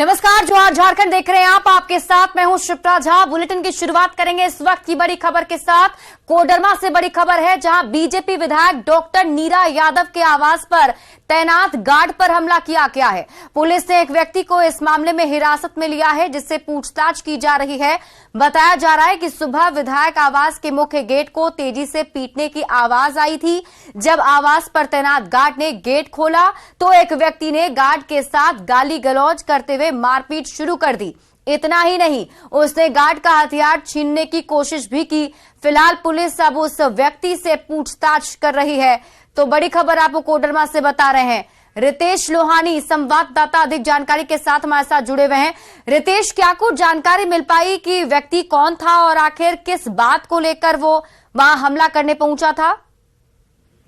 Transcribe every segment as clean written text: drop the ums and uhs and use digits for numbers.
नमस्कार, जोहार झारखंड देख रहे हैं आप। आपके साथ मैं हूं शिप्रा झा। बुलेटिन की शुरुआत करेंगे इस वक्त की बड़ी खबर के साथ। कोडरमा से बड़ी खबर है, जहां बीजेपी विधायक डॉक्टर नीरा यादव के आवास पर तैनात गार्ड पर हमला किया गया है। पुलिस ने एक व्यक्ति को इस मामले में हिरासत में लिया है, जिससे पूछताछ की जा रही है। बताया जा रहा है कि सुबह विधायक आवास के मुख्य गेट को तेजी से पीटने की आवाज आई थी। जब आवास पर तैनात गार्ड ने गेट खोला तो एक व्यक्ति ने गार्ड के साथ गाली गलौज करते हुए मारपीट शुरू कर दी। इतना ही नहीं, उसने गार्ड का हथियार छीनने की कोशिश भी की। फिलहाल पुलिस अब उस व्यक्ति से पूछताछ कर रही है। तो बड़ी खबर आपको कोडरमा से बता रहे हैं। रितेश लोहानी संवाददाता अधिक जानकारी के साथ हमारे साथ जुड़े हुए हैं। रितेश, क्या कुछ जानकारी मिल पाई कि व्यक्ति कौन था और आखिर किस बात को लेकर वो वहां हमला करने पहुंचा था?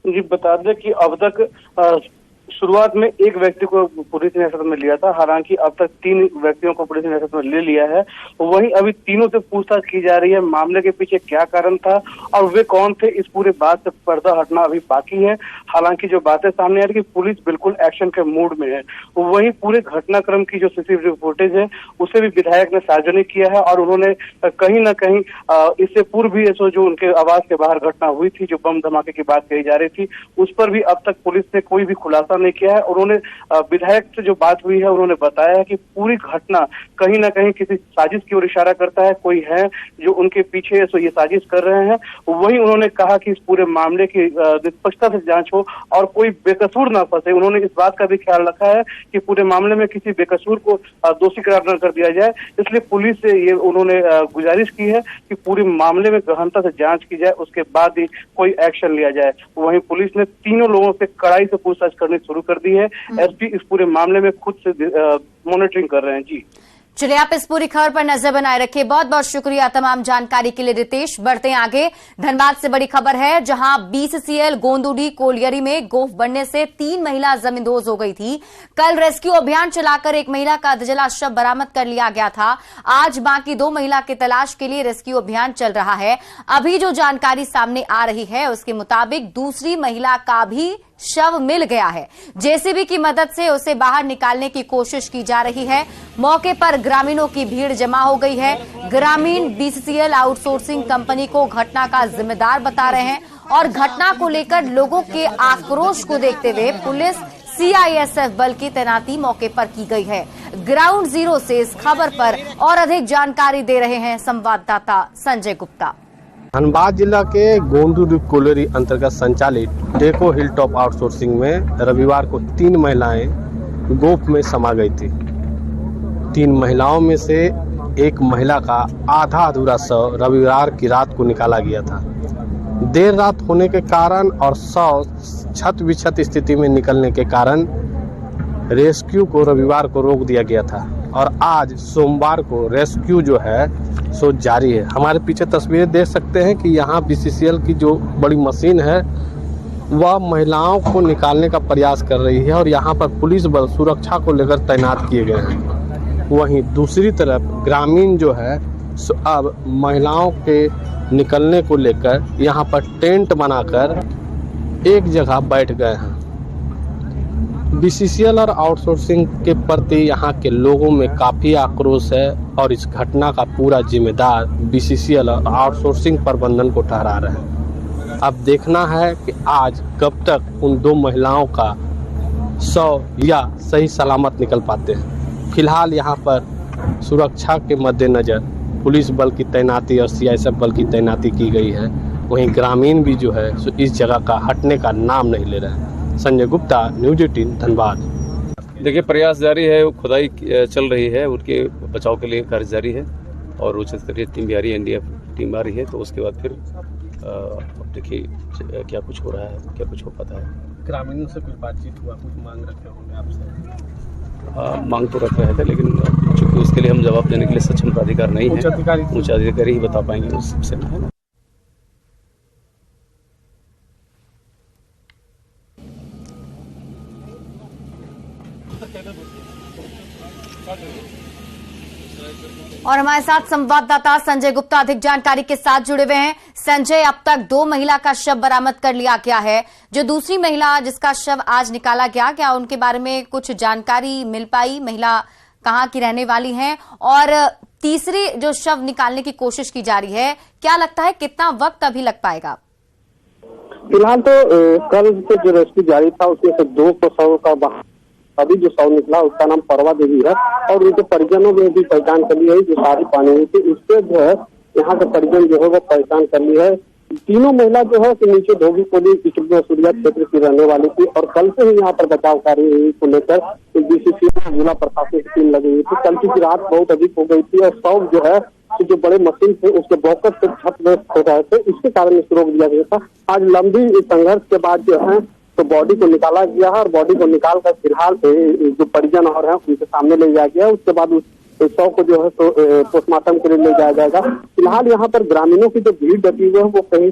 जी, बता दें कि अब तक शुरुआत में एक व्यक्ति को पुलिस ने हिरासत में लिया था। हालांकि अब तक 3 व्यक्तियों को पुलिस ने हिरासत में ले लिया है। वहीं अभी तीनों से पूछताछ की जा रही है, मामले के पीछे क्या कारण था और वे कौन थे, इस पूरे बात से पर्दा हटना अभी बाकी है। हालांकि जो बातें सामने आ रही है कि पुलिस बिल्कुल एक्शन के मूड में है। वहीं पूरे घटनाक्रम की जो सीसीटीवी फुटेज है उसे भी विधायक ने सार्वजनिक किया है और उन्होंने कहीं न कहीं इससे पूर्व भी जो उनके आवास के बाहर घटना हुई थी, जो बम धमाके की बात कही जा रही थी, उस पर भी अब तक पुलिस ने कोई भी खुलासा नहीं किया है। उन्होंने विधायक से जो बात हुई है उन्होंने बताया है कि पूरी घटना कहीं ना कहीं किसी साजिश की ओर इशारा करता है। कोई है जो उनके पीछे ये साजिश कर रहे हैं। वहीं उन्होंने कहा कि इस पूरे मामले की निष्पक्षता से जांच हो और कोई बेकसूर ना फंसे। उन्होंने इस बात का भी ख्याल रखा है कि पूरे मामले में किसी बेकसूर को दोषी करार न कर दिया जाए। इसलिए पुलिस से ये उन्होंने गुजारिश की है कि पूरे मामले में गहनता से जांच की जाए, उसके बाद ही कोई एक्शन लिया जाए। वहीं पुलिस ने तीनों लोगों से कड़ाई से पूछताछ करनी शुरू कर दी है। एसपी इस पूरे मामले में खुद से मॉनिटरिंग कर रहे हैं। जी चलिए, आप इस पूरी खबर पर नजर बनाए रखिए। बहुत बहुत शुक्रिया तमाम जानकारी के लिए रितेश। बढ़ते हैं आगे। धनबाद से बड़ी खबर है, जहां बीसीसीएल गोंदुडी कोलियरी में गोफ बढ़ने से 3 महिला जमींदोज हो गई थी। कल रेस्क्यू अभियान चलाकर एक महिला का अधजला शव बरामद कर लिया गया था। आज बाकी 2 महिला की तलाश के लिए रेस्क्यू अभियान चल रहा है। अभी जो जानकारी सामने आ रही है उसके मुताबिक दूसरी महिला का भी शव मिल गया है। जेसीबी की मदद से उसे बाहर निकालने की कोशिश की जा रही है। मौके पर ग्रामीणों की भीड़ जमा हो गई है। ग्रामीण बीसीसीएल आउटसोर्सिंग कंपनी को घटना का जिम्मेदार बता रहे हैं और घटना को लेकर लोगों के आक्रोश को देखते हुए पुलिस सीआईएसएफ बल की तैनाती मौके पर की गई है। ग्राउंड जीरो से इस खबर पर और अधिक जानकारी दे रहे हैं संवाददाता संजय गुप्ता। धनबाद जिला के गोंदुडी कोलियरी अंतर्गत संचालित डेको हिल टॉप आउटसोर्सिंग में रविवार को 3 महिलाएं गोफ में समा गई थी। 3 महिलाओं में से एक महिला का आधा अधूरा शव रविवार की रात को निकाला गया था। देर रात होने के कारण और शव छत विक्षत स्थिति में निकलने के कारण रेस्क्यू को रविवार को रोक दिया गया था और आज सोमवार को रेस्क्यू जो है सो जारी है। हमारे पीछे तस्वीरें देख सकते हैं कि यहाँ बीसीसीएल की जो बड़ी मशीन है वह महिलाओं को निकालने का प्रयास कर रही है और यहाँ पर पुलिस बल सुरक्षा को लेकर तैनात किए गए हैं। वहीं दूसरी तरफ ग्रामीण जो है सो अब महिलाओं के निकलने को लेकर यहाँ पर टेंट बनाकर एक जगह बैठ गए हैं। बीसीसीएल और आउटसोर्सिंग के प्रति यहाँ के लोगों में काफ़ी आक्रोश है और इस घटना का पूरा जिम्मेदार बीसीसीएल और आउटसोर्सिंग प्रबंधन को ठहरा रहे हैं। अब देखना है कि आज कब तक उन 2 महिलाओं का शव या सही सलामत निकल पाते हैं। फिलहाल यहाँ पर सुरक्षा के मद्देनज़र पुलिस बल की तैनाती और सीआईएसएफ बल की तैनाती की गई है। वहीं ग्रामीण भी जो है सो इस जगह का हटने का नाम नहीं ले रहे हैं। संजय गुप्ता, न्यूज 18 धनबाद। देखिए, प्रयास जारी है, वो खुदाई चल रही है, उनके बचाव के लिए कार्य जारी है और उच्च स्तरीय टीम भी आ रही है, एनडीएफ टीम आ रही है। तो उसके बाद फिर अब देखिए क्या कुछ हो रहा है, क्या कुछ हो पाता है। ग्रामीणों से कुछ बातचीत हुआ, कुछ मांग रखे होंगे आपसे? मांग तो रख रहे थे, लेकिन चूंकि उसके लिए हम जवाब देने के लिए सक्षम प्राधिकार नहीं है, उच्च अधिकारी ही बता पाएंगे उससे, है ना। और हमारे साथ संवाददाता संजय गुप्ता अधिक जानकारी के साथ जुड़े हुए हैं। संजय, अब तक 2 महिला का शव बरामद कर लिया गया है। जो दूसरी महिला जिसका शव आज निकाला गया, क्या उनके बारे में कुछ जानकारी मिल पाई? महिला कहां की रहने वाली हैं, और तीसरी जो शव निकालने की कोशिश की जा रही है, क्या लगता है कितना वक्त अभी लग पाएगा? फिलहाल तो कल से जो रेस्क्यू जारी था उसमें से 2 शव का अभी जो शव निकला उसका नाम परवा देवी है, और उनके परिजनों में भी पहचान कर ली है। जो सारी पानी हुई थी उससे जो है यहाँ के परिजन जो है वो पहचान कर ली है। तीनों महिला जो है कि नीचे धोबी कोली सूर्या क्षेत्र की रहने वाली थी, और कल से ही यहाँ पर बचाव कार्य को लेकर बीसीसी जिला प्रशासन की टीम लगी हुई थी। कल की रात बहुत अधिक हो गई थी और शव जो है जो बड़े मशीन थे उसके बॉकर से छत में हो रहे थे, इसके कारण इसको रोक दिया गया था। आज लंबी संघर्ष के बाद जो है तो बॉडी को निकाला गया है, और बॉडी को निकाल कर फिलहाल जो परिजन और हैं उनके सामने ले जाया गया। उसके बाद उस शव को जो है तो पोस्टमार्टम के लिए ले जाया जाएगा। फिलहाल यहाँ पर ग्रामीणों की जो भीड़ डटी हुई है वो कहीं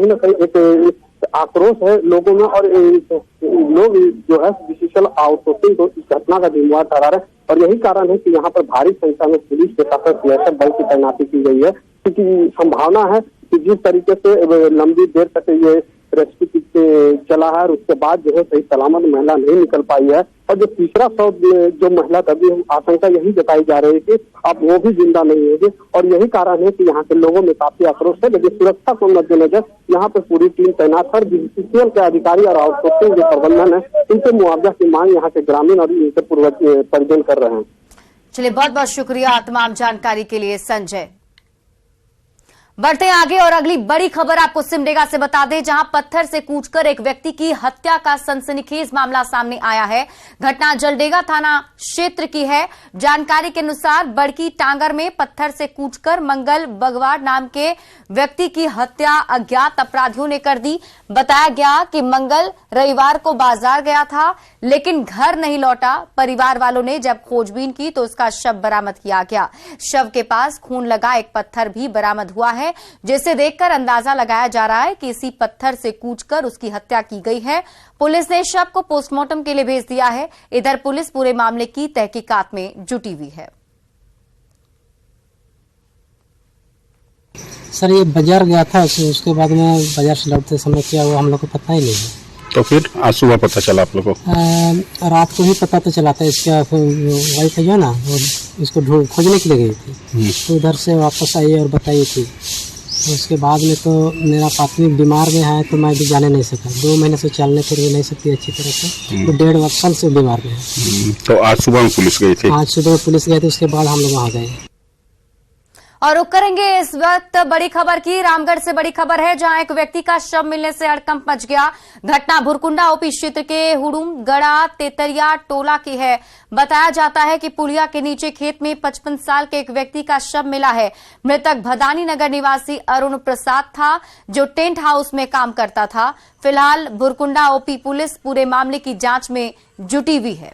न कहीं एक आक्रोश है लोगों में, और लोग जो है डिजिटल आउटसोर्सिंग को इस घटना का जिम्मेवार ठहरा रहे हैं, और यही कारण है कि यहाँ पर भारी संख्या में पुलिस के साथ सियासत बल की तैनाती की गई है, क्योंकि संभावना है कि जिस तरीके से लंबी देर तक ये रेस्क्यू चला है और उसके बाद जो है सही सलामत महिला नहीं निकल पाई है, और जो तीसरा शव जो महिला तभी आशंका यही जताई जा रही है कि अब वो भी जिंदा नहीं होगी, और यही कारण है कि यहाँ के लोगों में काफी आक्रोश है। लेकिन सुरक्षा को मद्देनजर यहाँ पर पूरी टीम तैनात है। बीसीसीएल के अधिकारी और आउटसोर्सिंग जो प्रबंधन है उनसे मुआवजा की मांग यहाँ के ग्रामीण और इनके परिजन कर रहे हैं। चलिए, बहुत बहुत शुक्रिया तमाम जानकारी के लिए संजय। बढ़ते हैं आगे और अगली बड़ी खबर आपको सिमडेगा से बता दें, जहां पत्थर से कूचकर एक व्यक्ति की हत्या का सनसनीखेज मामला सामने आया है। घटना जलडेगा थाना क्षेत्र की है। जानकारी के अनुसार बड़की टांगर में पत्थर से कूचकर मंगल बगवाड़ नाम के व्यक्ति की हत्या अज्ञात अपराधियों ने कर दी। बताया गया कि मंगल रविवार को बाजार गया था लेकिन घर नहीं लौटा। परिवार वालों ने जब खोजबीन की तो उसका शव बरामद किया गया। शव के पास खून लगा एक पत्थर भी बरामद हुआ है, जिसे देखकर अंदाजा लगाया जा रहा है कि इसी पत्थर से कूचकर उसकी हत्या की गई है। पुलिस ने शव को पोस्टमार्टम के लिए भेज दिया है। इधर पुलिस पूरे मामले की तहकीकात में जुटी हुई है। सर, ये बाजार गया था, उसके बाद में बाजार से लौटते समय क्या हुआ हम लोग को पता ही नहीं है। तो फिर आज सुबह पता चला आप लोगों को? रात को ही पता तो चला था। इसका वाइफ है जो ना, वो इसको खोजने के लिए गई थी, तो उधर से वापस आई और बताई थी। उसके बाद में तो मेरा पत्नी बीमार में है, तो मैं भी जाने नहीं सका। 2 महीने से चलने फिर भी नहीं सकती अच्छी तरह से, तो 1.5 साल से बीमार में है। तो आज सुबह में पुलिस गई थी? आज सुबह पुलिस गई थी, उसके बाद हम लोग वहाँ गए। और रुक करेंगे इस वक्त बड़ी खबर की। रामगढ़ से बड़ी खबर है, जहां एक व्यक्ति का शव मिलने से हड़कंप मच गया। घटना भुरकुंडा ओपी क्षेत्र के हुड़ुम गड़ा तेतरिया टोला की है। बताया जाता है कि पुलिया के नीचे खेत में 55 साल के एक व्यक्ति का शव मिला है। मृतक भदानी नगर निवासी अरुण प्रसाद था, जो टेंट हाउस में काम करता था। फिलहाल भुरकुंडा ओपी पुलिस पूरे मामले की जांच में जुटी हुई है।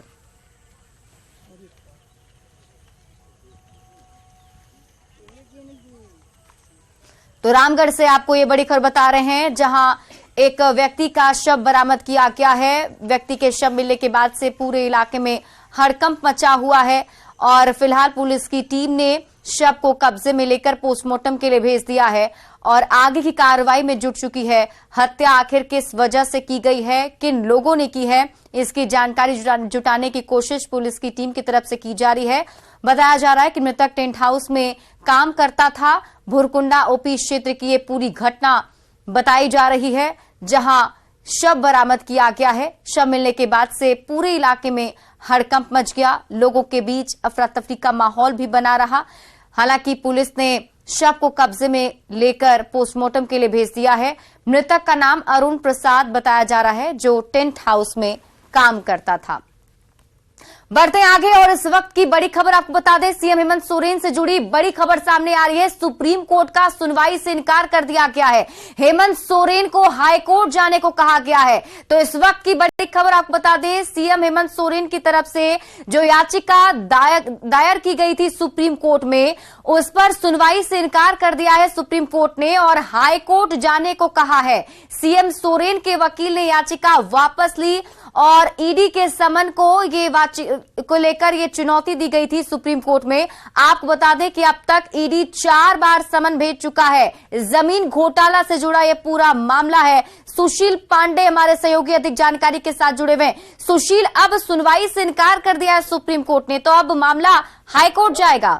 तो रामगढ़ से आपको ये बड़ी खबर बता रहे हैं, जहां एक व्यक्ति का शव बरामद किया गया है। व्यक्ति के शव मिलने के बाद से पूरे इलाके में हड़कंप मचा हुआ है, और फिलहाल पुलिस की टीम ने शव को कब्जे में लेकर पोस्टमार्टम के लिए भेज दिया है और आगे की कार्रवाई में जुट चुकी है। हत्या आखिर किस वजह से की गई है, किन लोगों ने की है, इसकी जानकारी जुटाने की कोशिश पुलिस की टीम की तरफ से की जा रही है। बताया जा रहा है कि मृतक टेंट हाउस में काम करता था। भुरकुंडा ओपी क्षेत्र की ये पूरी घटना बताई जा रही है, जहां शव बरामद किया गया है। शव मिलने के बाद से पूरे इलाके में हड़कंप मच गया। लोगों के बीच अफरा तफरी का माहौल भी बना रहा। हालांकि पुलिस ने शव को कब्जे में लेकर पोस्टमार्टम के लिए भेज दिया है। मृतक का नाम अरुण प्रसाद बताया जा रहा है, जो टेंट हाउस में काम करता था। बढ़ते हैं आगे और इस वक्त की बड़ी खबर आपको बता दें, सीएम हेमंत सोरेन से जुड़ी बड़ी खबर सामने आ रही है। सुप्रीम कोर्ट का सुनवाई से इनकार कर दिया गया है। हेमंत सोरेन को हाई कोर्ट जाने को कहा गया है। तो इस वक्त की बड़ी खबर आपको बता दें, सीएम हेमंत सोरेन की तरफ से जो याचिका दायर की गई थी सुप्रीम कोर्ट में, उस पर सुनवाई से इनकार कर दिया है सुप्रीम कोर्ट ने और हाई कोर्ट जाने को कहा है। सीएम सोरेन के वकील ने याचिका वापस ली और ईडी के समन को लेकर ये चुनौती दी गई थी सुप्रीम कोर्ट में। आपको बता दें कि अब तक ईडी 4 बार समन भेज चुका है। जमीन घोटाला से जुड़ा यह पूरा मामला है। सुशील पांडे हमारे सहयोगी अधिक जानकारी के साथ जुड़े हुए हैं। सुशील, अब सुनवाई से इनकार कर दिया है सुप्रीम कोर्ट ने, तो अब मामला हाईकोर्ट जाएगा।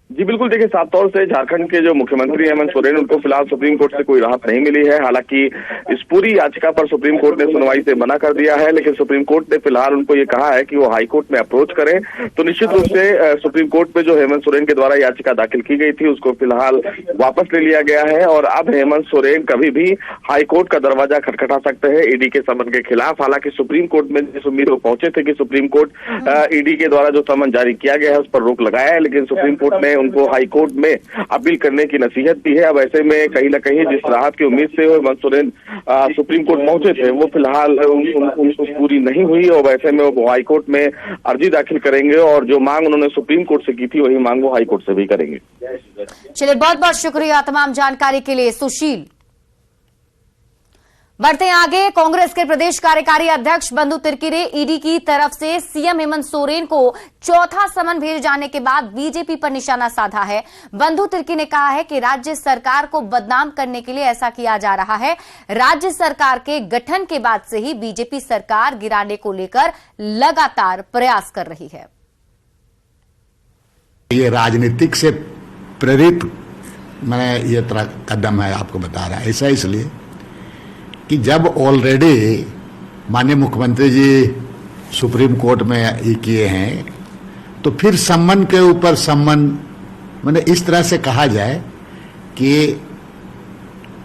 जी बिल्कुल, देखिए साफ तौर से झारखंड के जो मुख्यमंत्री हेमंत सोरेन, उनको फिलहाल सुप्रीम कोर्ट से कोई राहत नहीं मिली है। हालांकि इस पूरी याचिका पर सुप्रीम कोर्ट ने सुनवाई से मना कर दिया है, लेकिन सुप्रीम कोर्ट ने फिलहाल उनको ये कहा है कि वो हाई कोर्ट में अप्रोच करें। तो निश्चित रूप से सुप्रीम कोर्ट में जो हेमंत सोरेन के द्वारा याचिका दाखिल की गई थी उसको फिलहाल वापस ले लिया गया है और अब हेमंत सोरेन कभी भी हाई कोर्ट का दरवाजा खटखटा सकते हैं ईडी के समन के खिलाफ। हालांकि सुप्रीम कोर्ट में जिस उम्मीद को पहुंचे थे कि सुप्रीम कोर्ट ईडी के द्वारा जो समन जारी किया गया है उस पर रोक लगाया है, लेकिन सुप्रीम कोर्ट ने उनको हाई कोर्ट में अपील करने की नसीहत दी है। अब ऐसे में कहीं ना कहीं जिस राहत की उम्मीद से हेमंत सोरेन सुप्रीम कोर्ट पहुंचे थे वो फिलहाल उनको पूरी नहीं हुई और वैसे में वो हाई कोर्ट में अर्जी दाखिल करेंगे और जो मांग उन्होंने सुप्रीम कोर्ट से की थी वही मांग वो हाई कोर्ट से भी करेंगे। चलिए, बहुत बहुत शुक्रिया तमाम जानकारी के लिए सुशील। बढ़ते हैं आगे। कांग्रेस के प्रदेश कार्यकारी अध्यक्ष बंधु तिर्की ने ईडी की तरफ से सीएम हेमंत सोरेन को चौथा समन भेजे जाने के बाद बीजेपी पर निशाना साधा है। बंधु तिर्की ने कहा है कि राज्य सरकार को बदनाम करने के लिए ऐसा किया जा रहा है। राज्य सरकार के गठन के बाद से ही बीजेपी सरकार गिराने को लेकर लगातार प्रयास कर रही है। ये राजनीतिक से प्रेरित मैंने ये तरह कदम है, आपको बता रहा है। ऐसा इसलिए कि जब ऑलरेडी माननीय मुख्यमंत्री जी सुप्रीम कोर्ट में ये किए हैं तो फिर सम्मन के ऊपर सम्मन, मैंने इस तरह से कहा जाए कि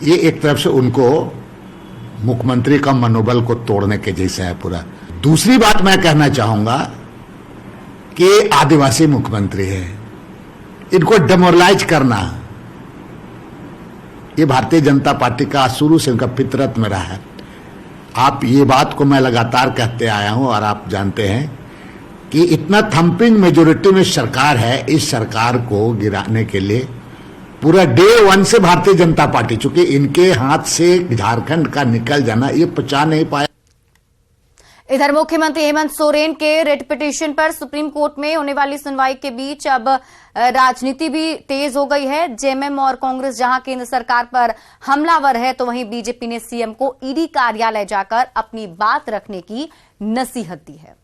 ये एक तरफ से उनको मुख्यमंत्री का मनोबल को तोड़ने के जैसा है पूरा। दूसरी बात मैं कहना चाहूंगा कि आदिवासी मुख्यमंत्री है, इनको डेमोरलाइज करना ये भारतीय जनता पार्टी का शुरू से उनका फितरत में रहा है। आप ये बात को मैं लगातार कहते आया हूं और आप जानते हैं कि इतना थंपिंग मेजोरिटी में सरकार है, इस सरकार को गिराने के लिए पूरा डे 1 से भारतीय जनता पार्टी, चूंकि इनके हाथ से झारखंड का निकल जाना ये पचा नहीं पाया। इधर मुख्यमंत्री हेमंत सोरेन के रिट पिटीशन पर सुप्रीम कोर्ट में होने वाली सुनवाई के बीच अब राजनीति भी तेज हो गई है। जेएमएम और कांग्रेस जहां केंद्र सरकार पर हमलावर है, तो वहीं बीजेपी ने सीएम को ईडी कार्यालय जाकर अपनी बात रखने की नसीहत दी है।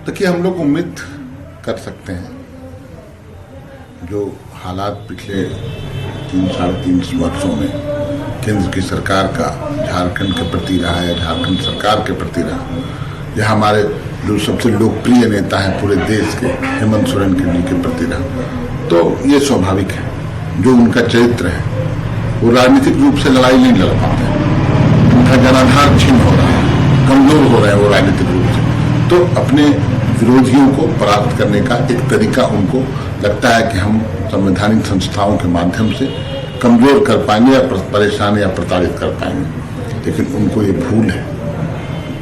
देखिए, हम लोग उम्मीद कर सकते हैं जो हालात पिछले 3-3.5 वर्षों में केंद्र की सरकार का झारखंड के प्रति रहा है, झारखंड सरकार के प्रति रहा, यह हमारे जो सबसे लोकप्रिय नेता हैं पूरे देश के हेमंत सोरेन के प्रति रहा, तो ये स्वाभाविक है। जो उनका चरित्र है वो राजनीतिक रूप से लड़ाई नहीं लड़ पाते, उनका जनाधार छीन हो रहा है, कमजोर हो रहे हैं वो राजनीतिक रूप से। तो अपने विरोधियों को परास्त करने का एक तरीका उनको लगता है कि हम संवैधानिक संस्थाओं के माध्यम से कमजोर कर पाएंगे या परेशान या प्रताड़ित कर पाएंगे, लेकिन उनको ये भूल है।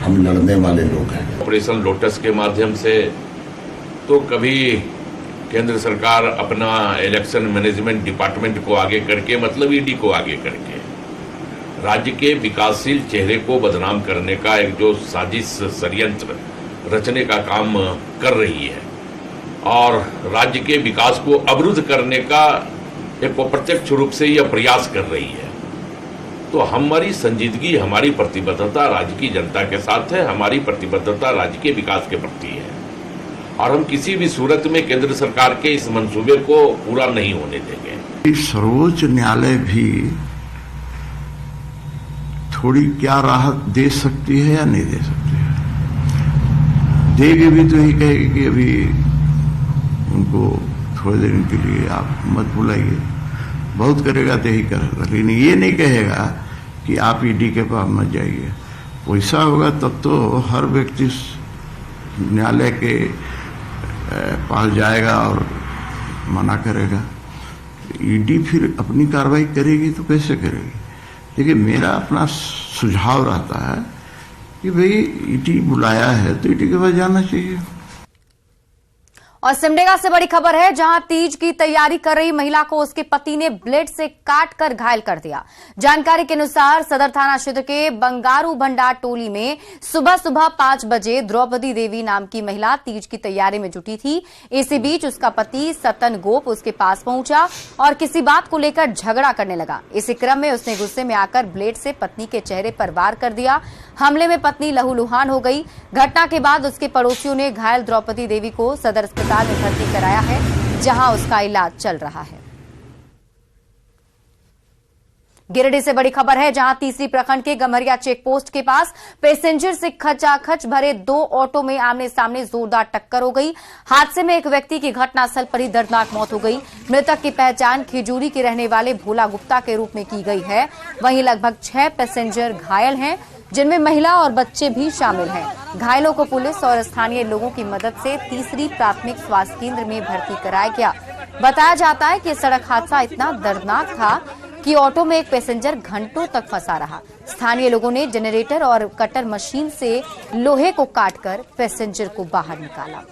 हम लड़ने वाले लोग हैं। ऑपरेशन लोटस के माध्यम से तो कभी केंद्र सरकार अपना इलेक्शन मैनेजमेंट डिपार्टमेंट को आगे करके, मतलब ईडी को आगे करके राज्य के विकासशील चेहरे को बदनाम करने का एक जो साजिश षड्यंत्र रचने का काम कर रही है और राज्य के विकास को अवरुद्ध करने का एक अप्रत्यक्ष रूप से यह प्रयास कर रही है। तो हमारी संजीदगी, हमारी प्रतिबद्धता राज्य की जनता के साथ है, हमारी प्रतिबद्धता राज्य के विकास के प्रति है और हम किसी भी सूरत में केंद्र सरकार के इस मंसूबे को पूरा नहीं होने देंगे। सर्वोच्च न्यायालय भी थोड़ी क्या राहत दे सकती है या नहीं दे सकती है? देगी भी तो यही कहेगी कि अभी उनको थोड़े दिन के लिए आप मत बुलाइए, बहुत करेगा तो यही करेगा, लेकिन ये नहीं कहेगा कि आप ईडी के पास मत जाइए। वैसा होगा तब तो हर व्यक्ति न्यायालय के पास जाएगा और मना करेगा। ईडी फिर अपनी कार्रवाई करेगी तो कैसे करेगी? लेकिन मेरा अपना सुझाव रहता है कि भाई ईडी बुलाया है तो ईडी के पास जाना चाहिए। और सिमडेगा से बड़ी खबर है, जहां तीज की तैयारी कर रही महिला को उसके पति ने ब्लेड से काटकर घायल कर दिया। जानकारी के अनुसार सदर थाना क्षेत्र के बंगारू भंडार टोली में सुबह 5 बजे द्रौपदी देवी नाम की महिला तीज की तैयारी में जुटी थी। इसी बीच उसका पति सतन गोप उसके पास पहुंचा और किसी बात को लेकर झगड़ा करने लगा। इसी क्रम में उसने गुस्से में आकर ब्लेड से पत्नी के चेहरे पर वार कर दिया। हमले में पत्नी लहूलुहान हो गई। घटना के बाद उसके पड़ोसियों ने घायल द्रौपदी देवी को सदर अस्पताल में भर्ती कराया है, जहां उसका इलाज चल रहा है। गिरिडीह से बड़ी खबर है, जहां तीसरी प्रखंड के गम्हरिया चेक पोस्ट के पास पैसेंजर से खचाखच भरे 2 ऑटो में आमने सामने जोरदार टक्कर हो गई। हादसे में एक व्यक्ति की घटनास्थल पर ही दर्दनाक मौत हो गई। मृतक की पहचान खिजूरी के रहने वाले भोला गुप्ता के रूप में की गई है। वहीं लगभग 6 पैसेंजर घायल हैं, जिनमें महिला और बच्चे भी शामिल हैं। घायलों को पुलिस और स्थानीय लोगों की मदद से तीसरी प्राथमिक स्वास्थ्य केंद्र में भर्ती कराया गया। बताया जाता है कि सड़क हादसा इतना दर्दनाक था कि ऑटो में एक पैसेंजर घंटों तक फंसा रहा। स्थानीय लोगों ने जनरेटर और कटर मशीन से लोहे को काटकर पैसेंजर को बाहर निकाला।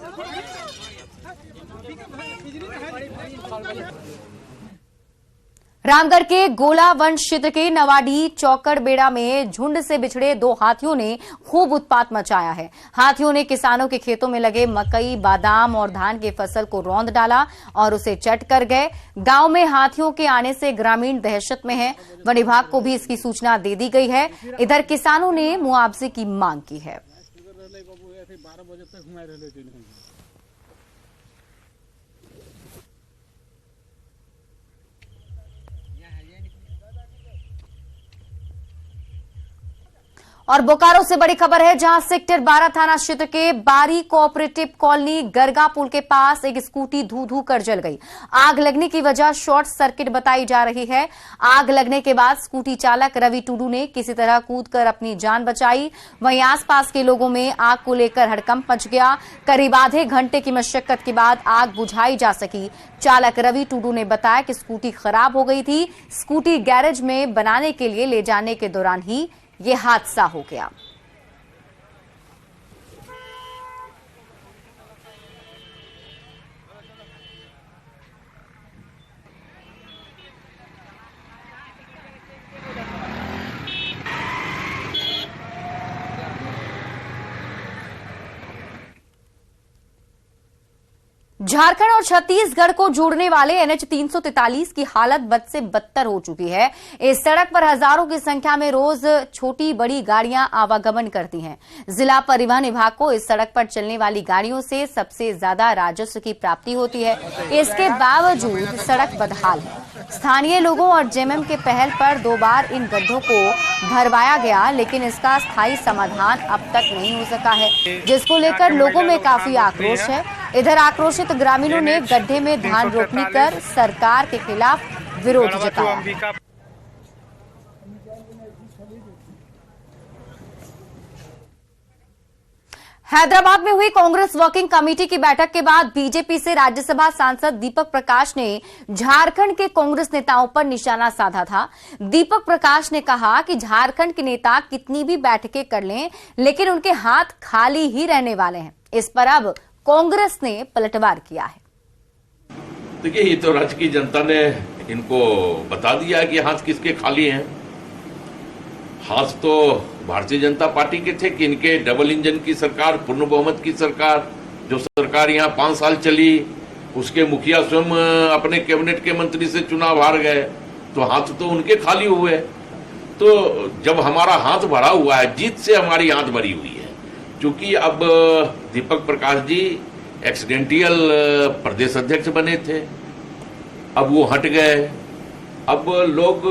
रामगढ़ के गोला वन क्षेत्र के नवाडी चौकड़बेड़ा में झुंड से बिछड़े 2 हाथियों ने खूब उत्पात मचाया है। हाथियों ने किसानों के खेतों में लगे मकई, बादाम और धान की फसल को रौंद डाला और उसे चट कर गए। गांव में हाथियों के आने से ग्रामीण दहशत में है। वन विभाग को भी इसकी सूचना दे दी गई है। इधर किसानों ने मुआवजे की मांग की है। और बोकारो से बड़ी खबर है, जहां सेक्टर 12 थाना क्षेत्र के बारी कोऑपरेटिव कॉलोनी गरगा पुल के पास एक स्कूटी धू कर जल गई। आग लगने की वजह शॉर्ट सर्किट बताई जा रही है। आग लगने के बाद स्कूटी चालक रवि टुडू ने किसी तरह कूदकर अपनी जान बचाई। वहीं आसपास के लोगों में आग को लेकर हड़कंप मच गया। करीब आधे घंटे की मशक्कत के बाद आग बुझाई जा सकी। चालक रवि टुडू ने बताया कि स्कूटी खराब हो गई थी। स्कूटी गैरेज में बनाने के लिए ले जाने के दौरान ही ये हादसा हो गया। झारखंड और छत्तीसगढ़ को जोड़ने वाले NH 343 की हालत बद से बदतर हो चुकी है। इस सड़क पर हजारों की संख्या में रोज छोटी बड़ी गाड़ियां आवागमन करती हैं। जिला परिवहन विभाग को इस सड़क पर चलने वाली गाड़ियों से सबसे ज्यादा राजस्व की प्राप्ति होती है। इसके बावजूद सड़क बदहाल है। स्थानीय लोगों और जेएमएम के पहल पर 2 बार इन गड्ढों को भरवाया गया, लेकिन इसका स्थायी समाधान अब तक नहीं हो सका है, जिसको लेकर लोगों में काफी आक्रोश है। इधर आक्रोशित ग्रामीणों ने गड्ढे में धान रोपनी कर सरकार के खिलाफ विरोध जताया। हैदराबाद में हुई कांग्रेस वर्किंग कमेटी की बैठक के बाद बीजेपी से राज्यसभा सांसद दीपक प्रकाश ने झारखंड के कांग्रेस नेताओं पर निशाना साधा था। दीपक प्रकाश ने कहा कि झारखंड के नेता कितनी भी बैठकें कर लें, लेकिन उनके हाथ खाली ही रहने वाले हैं। इस पर अब कांग्रेस ने पलटवार किया है। देखिए, ये तो राज्य की जनता ने इनको बता दिया कि हाथ किसके खाली हैं। हाथ तो भारतीय जनता पार्टी के थे कि इनके डबल इंजन की सरकार, पूर्ण बहुमत की सरकार, जो सरकार यहाँ 5 साल चली, उसके मुखिया स्वयं अपने कैबिनेट के मंत्री से चुनाव हार गए, तो हाथ तो उनके खाली हुए। तो जब हमारा हाथ भरा हुआ है, जीत से हमारी हाथ भरी हुई है। क्योंकि अब दीपक प्रकाश जी एक्सीडेंटियल प्रदेश अध्यक्ष बने थे, अब वो हट गए। अब लोग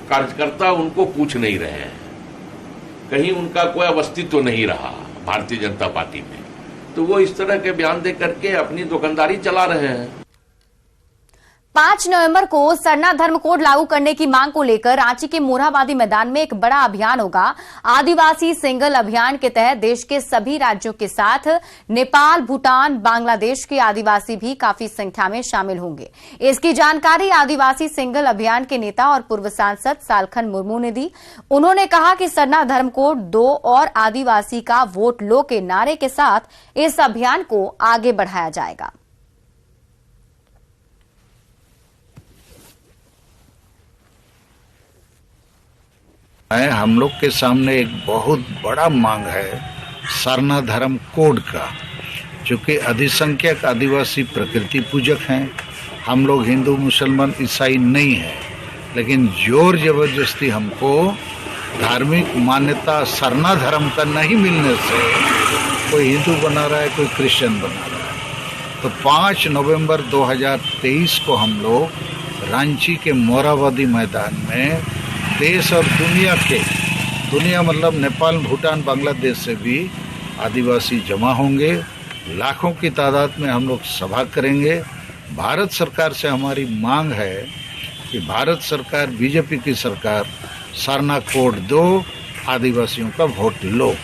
कार्यकर्ता उनको पूछ नहीं रहे हैं, कहीं उनका कोई अस्तित्व तो नहीं रहा भारतीय जनता पार्टी में, तो वो इस तरह के बयान दे करके अपनी दुकानदारी चला रहे हैं। 5 नवंबर को सरना धर्म कोड लागू करने की मांग को लेकर रांची के मोरहाबादी मैदान में एक बड़ा अभियान होगा। आदिवासी सिंगल अभियान के तहत देश के सभी राज्यों के साथ नेपाल, भूटान, बांग्लादेश के आदिवासी भी काफी संख्या में शामिल होंगे। इसकी जानकारी आदिवासी सिंगल अभियान के नेता और पूर्व सांसद सालखन मुर्मू ने दी। उन्होंने कहा कि सरना धर्म कोड 2 और आदिवासी का वोट लो के नारे के साथ इस अभियान को आगे बढ़ाया जाएगा। हम लोग के सामने एक बहुत बड़ा मांग है सरना धर्म कोड का, चूँकि अधिसंख्यक आदिवासी प्रकृति पूजक हैं, हम लोग हिंदू मुसलमान ईसाई नहीं हैं, लेकिन जोर जबरदस्ती हमको धार्मिक मान्यता सरना धर्म का नहीं मिलने से कोई हिंदू बना रहा है, कोई क्रिश्चियन बना रहा है। तो 5 नवंबर 2023 को हम लोग रांची के मोराबादी मैदान में देश और दुनिया मतलब नेपाल, भूटान, बांग्लादेश से भी आदिवासी जमा होंगे। लाखों की तादाद में हम लोग सभा करेंगे। भारत सरकार से हमारी मांग है कि भारत सरकार, बीजेपी की सरकार सरना कोड दो, आदिवासियों का वोट लो।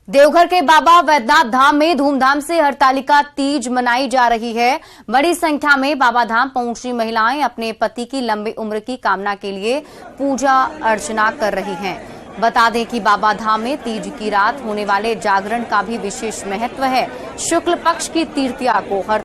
देवघर के बाबा वैद्यनाथ धाम में धूमधाम से हरतालिका तीज मनाई जा रही है। बड़ी संख्या में बाबा धाम पहुंची महिलाएं अपने पति की लंबी उम्र की कामना के लिए पूजा अर्चना कर रही हैं। बता दें कि बाबा धाम में तीज की रात होने वाले जागरण का भी विशेष महत्व है। शुक्ल पक्ष की तृतीया को हर